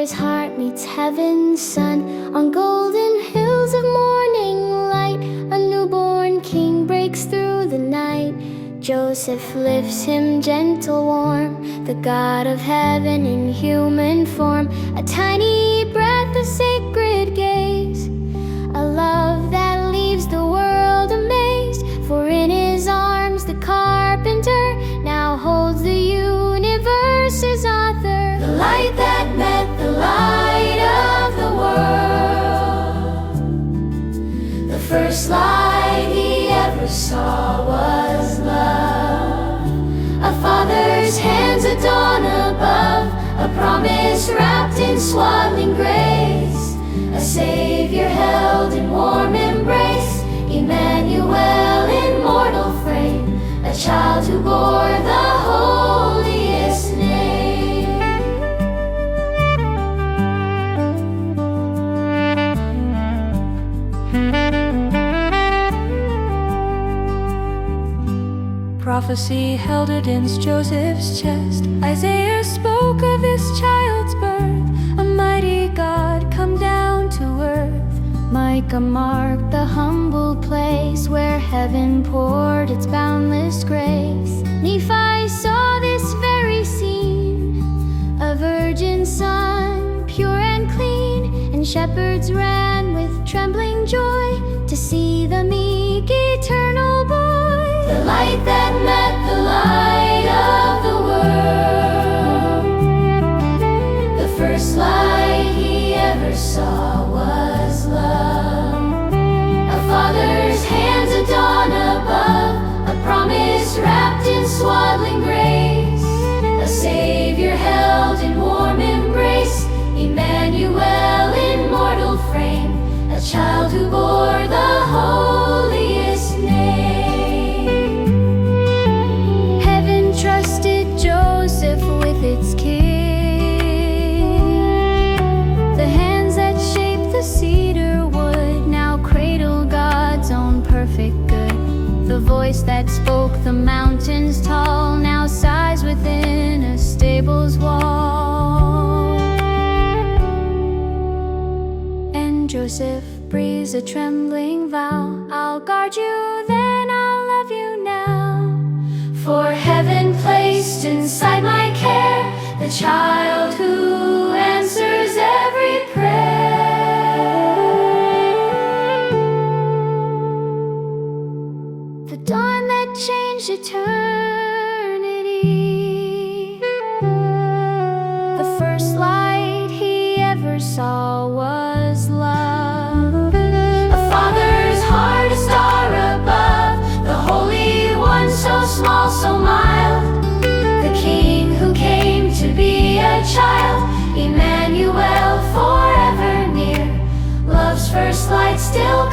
Father's heart meets heaven's sun. On golden hills of morning light, a newborn king breaks through the night. Joseph lifts him gentle, warm, the God of heaven in human form. A tiny breath of sacred gaze, a love that leaves the world amazed. For in his arms the carpenter now holds the universe's author. The light that met the light of the world, the first light he ever saw was love. A father's hands at dawn above, a promise wrapped in swaddling grace, a Savior held in warm embrace, Emmanuel in mortal frame, a child who bore the holiest name. Prophecy held against Joseph's chest. Isaiah spoke of this child's birth, a mighty God come down to earth. Micah marked the humble place where heaven poured its boundless grace. Nephi saw this very scene, a virgin son, pure and clean, and shepherds ran with trembling joy to see the meek eternal boy. The light that met the light of the world, the first light he ever saw was love. A father's hands at dawn above, a promise wrapped in swaddling grace, a Savior held in warm embrace, Emmanuel in mortal frame, a child who bore the holiest name. Heaven trusted Joseph with its king. The hands that shaped the cedar wood now cradle God's own perfect good. The voice that spoke the mountains tall now sighs within a stable's wall. And Joseph breathes a trembling vow, I'll guard you, then I'll love you now. For heaven placed inside my care the child who answers every prayer. The dawn that changed eternity, the first light he ever saw was love. A father's heart, a star above, the Holy One so small, so mild, the King who came to be a child, Emmanuel forever near. Love's first light still